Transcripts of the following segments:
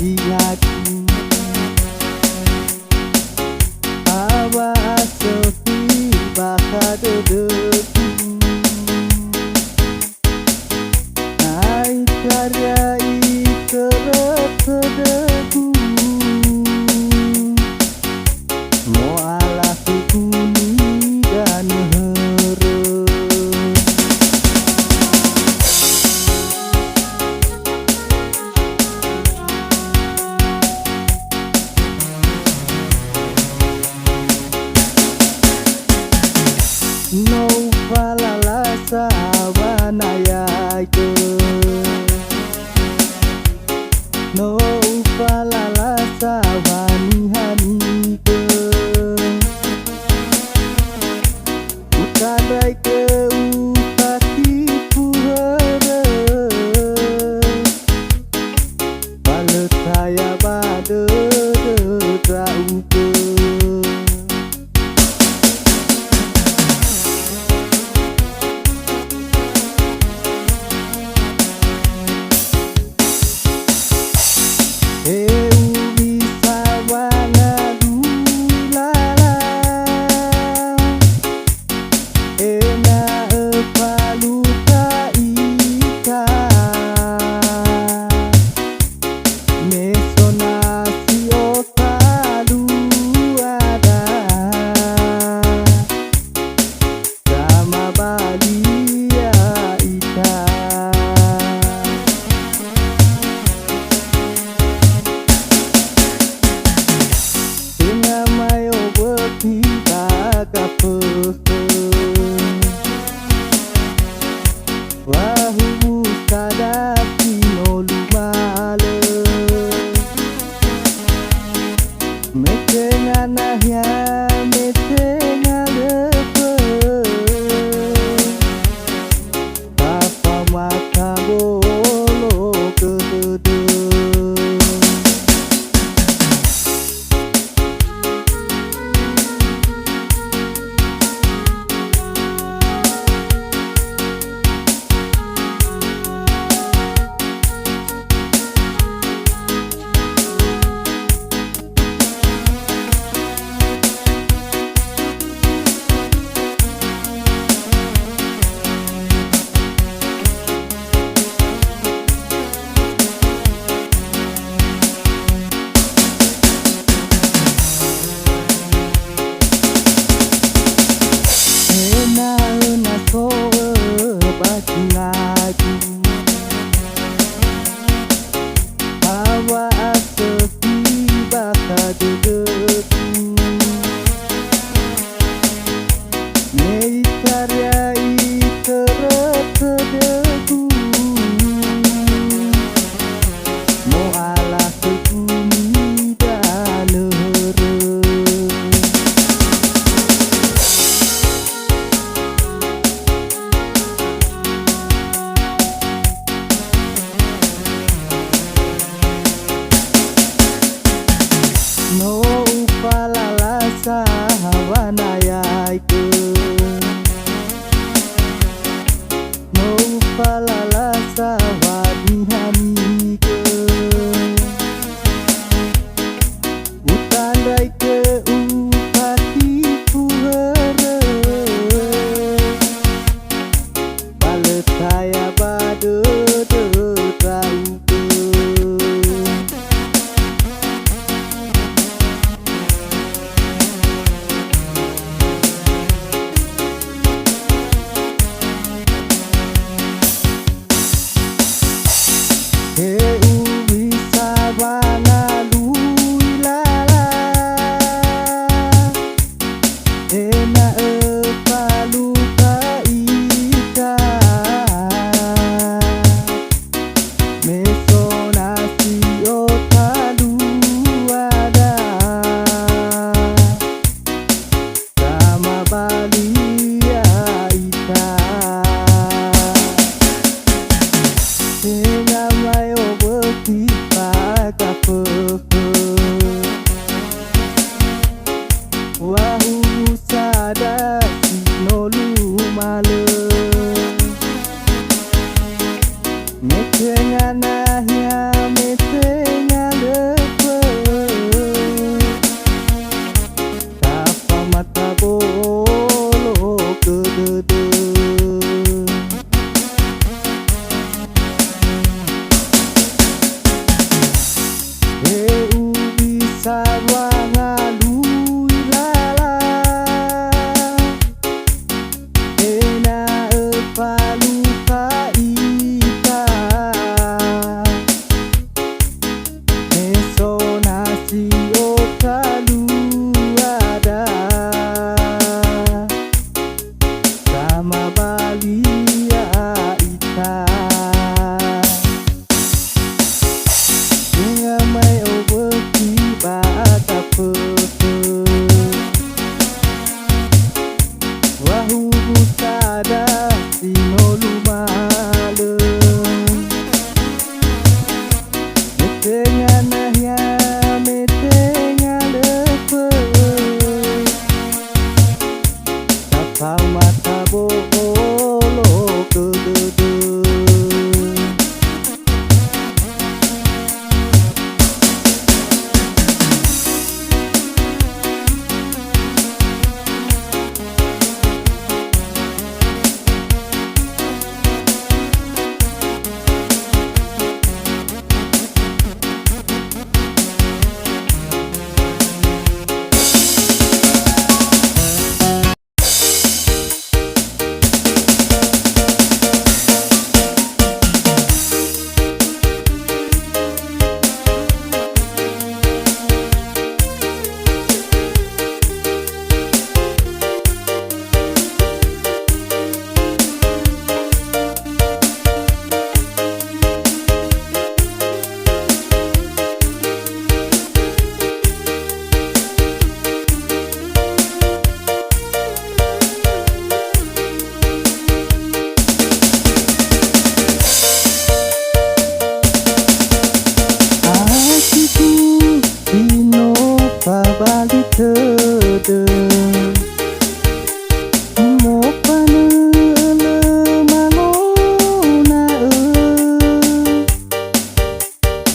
ngaji awa sepi bakal dedeku naik karyai kerep sedeku mualah kuni dan herep no falala sawanaya ke no falala sawani hani ke utandai ke upati puhara balet saya bade drau ke wahu sadaki nolumale metenganahnya metengalepe papa mata bolo kedede no falala sawanaya ke no falala sawani hani ke utandai ke upati puhara balet saya bade drau ke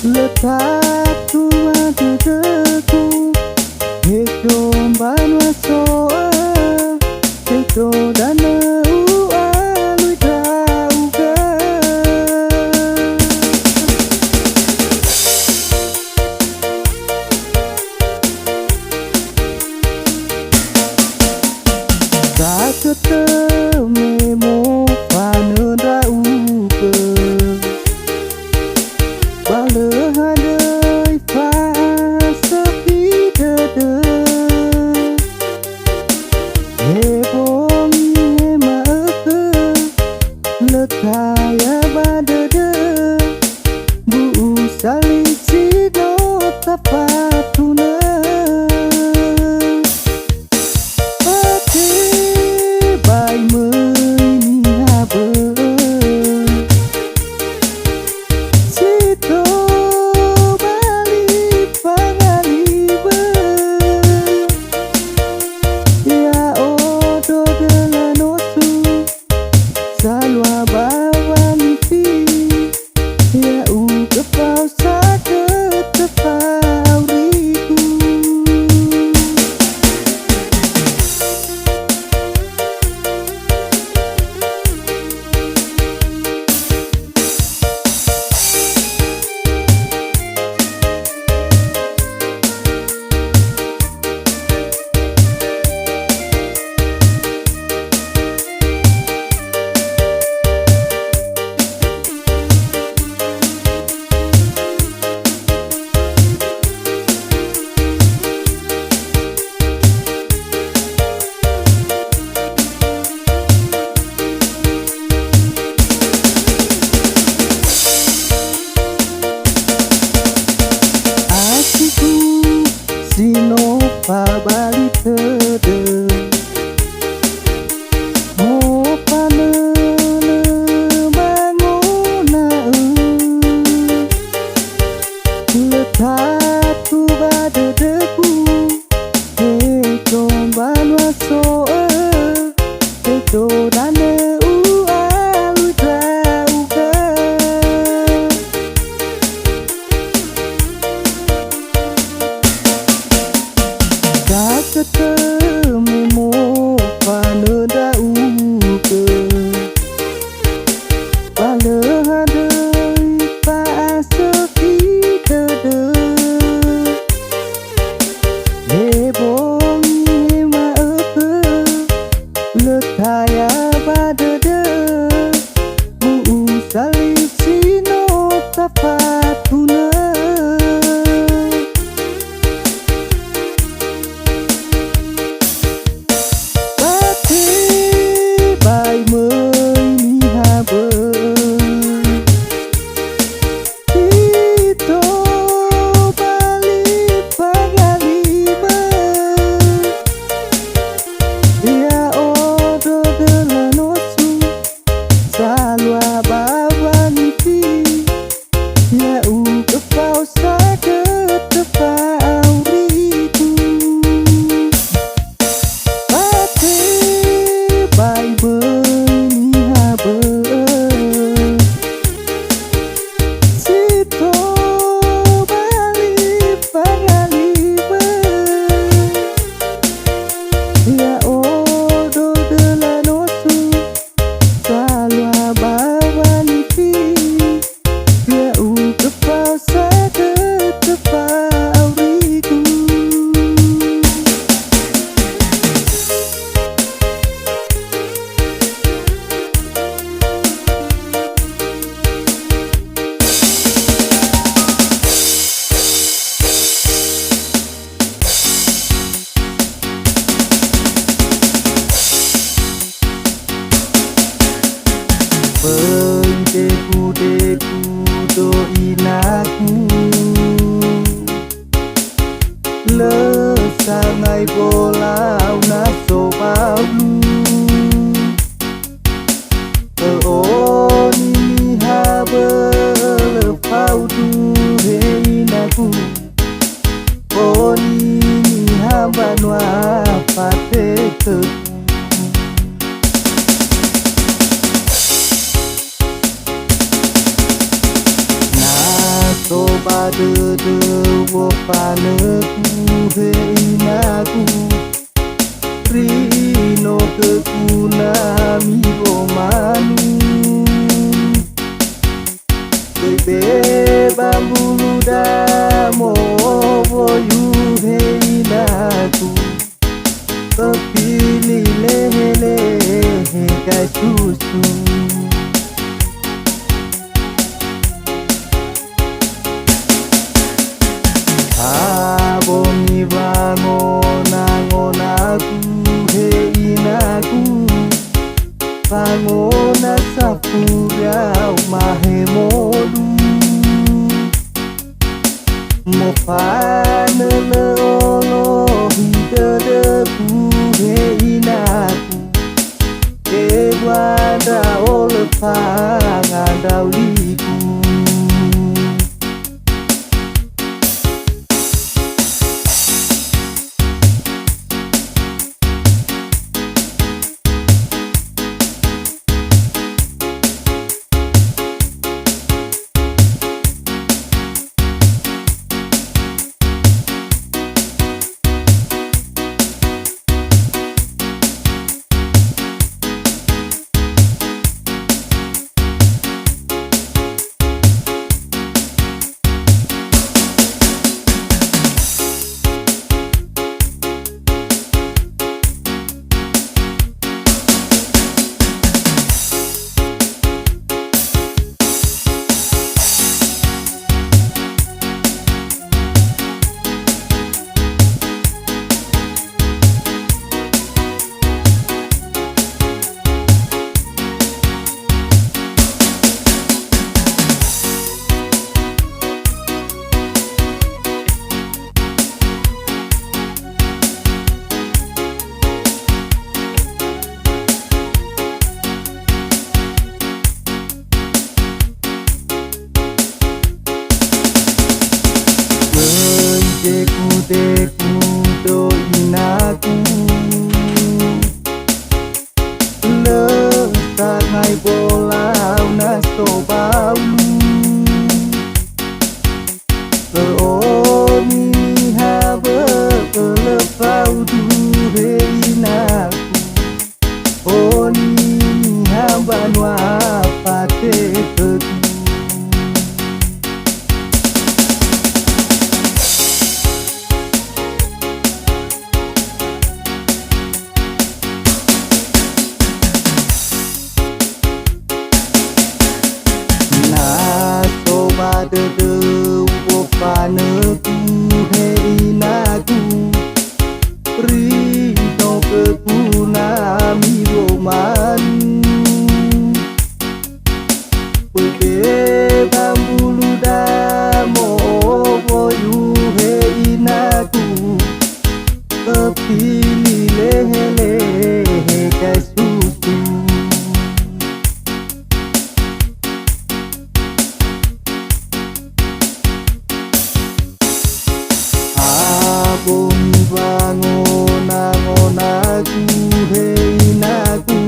letakku deku hekdo banwa soa hekdo dana ua lui trauga sakete memo panu rauga bale hadai fa sepi dede hebong ema ke letaya badede bu sali sido tapatuna pate bai mai ni habe sito bali pangaliba ya odo delanosu salwa bawanti ya u kepau sakit tepauriku sino pabali tede mo panele mangona letakku badedeku hekdo banwa soa hekdo dane ua lui trauga sakete memo pane dauke bale hadai pa sepi dede hebong ema ke letaya badede bu sali sino tapatuna bai mai ni habe sito bali pangaliba ya odo delanosu salwa bawanti ya u kepau sakit tepauriku pate bai mai ni habe sito bali pangaliba ya odo delanosu salwa bawanti ya u kepau sakit tepauriku. Deku do inaku le sangai bolau na so baulu oni habe le paudu he inaku oni hamba noa pate ke so pada dewa paneku heinaku Rino kekunami romanu Bebe bambulu damo boyu heinaku Kepilih lehe kai susu Abongi bangonaku heinaku Bangona sapurau mahemolu Mofane leolo hidedeku heinaku Ewanda olepangan dauliku Deku doinaku Lesangai bolau naso baulu Keoni habe kelepau duheinaku Oni hamban wapate ketu Dewa paneku heinaku Rino kekunami romanu Bebe bambulu damo boyu heinaku Kepilih lehe kai susu Abongi bangonaku heinaku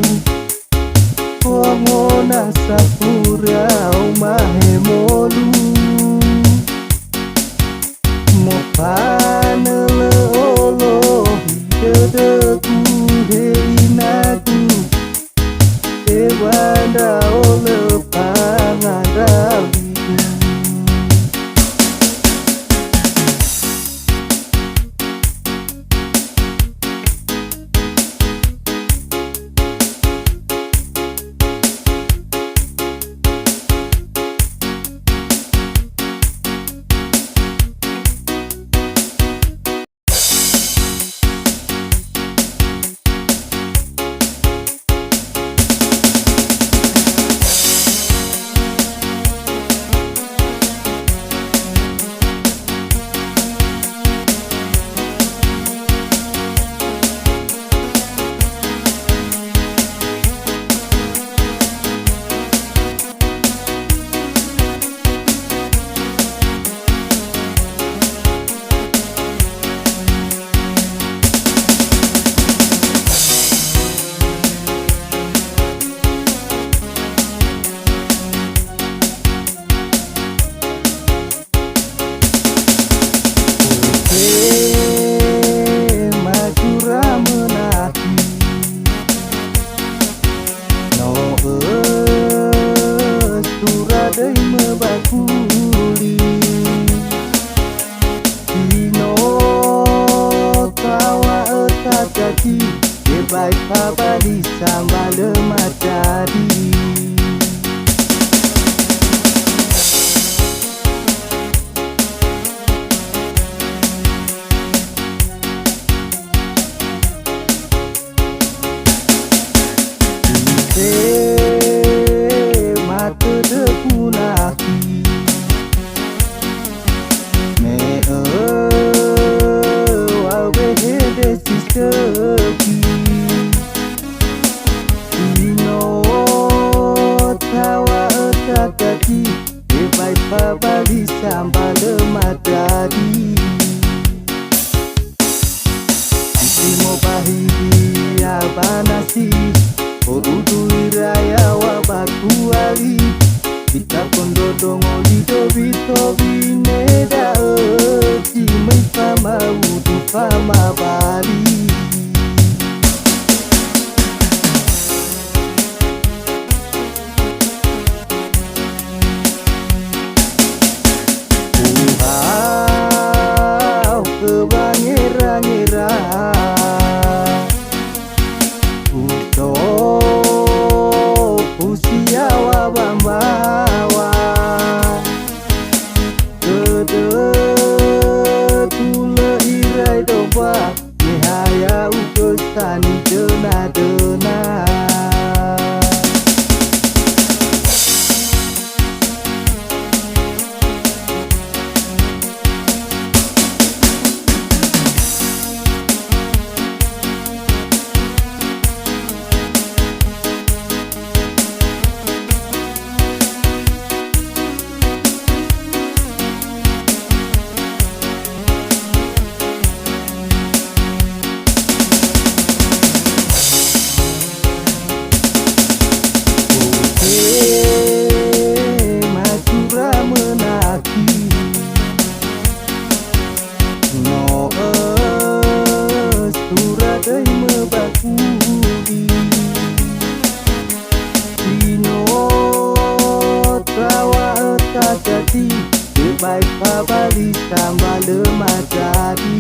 tambah lemah jadi.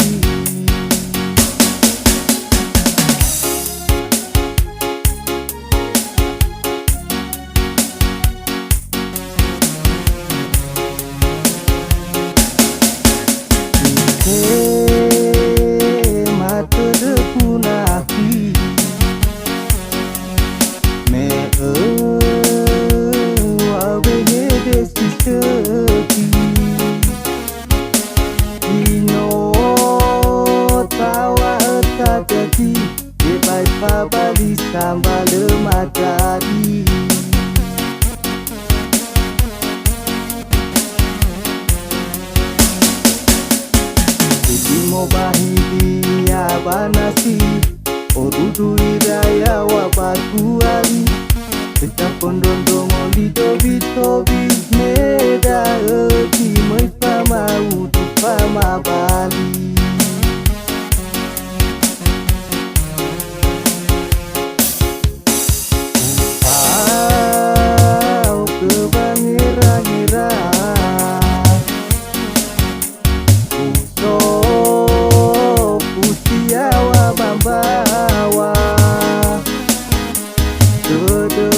Mata depunahi me wabege desi seki ino tawa tatati depai pabali sambal matadi. Mo bahidia banasi orudu iraya wabatu ali kita pondondong oli dobi tobi meda eti mai pama utu pama bali. Au kebangira-ngira bawa dode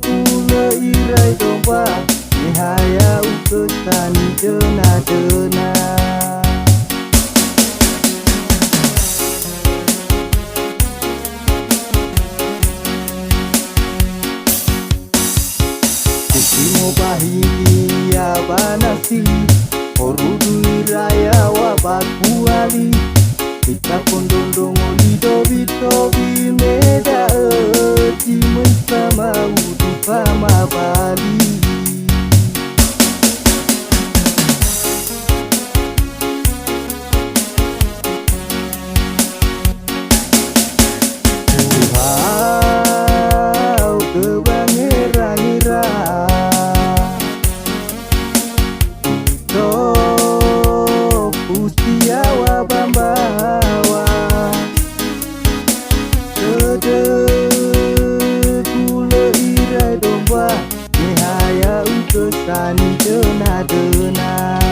tule irai domba nihaya ukesani dena-dena. Simo bahidia banasi orudu iraya wabakuali kita pondondong oli dobi tobi meda eti sama udu pama bali. Wow kebangira-ngira usia wabamba kule irai domba nihaya ukesani dena-dena.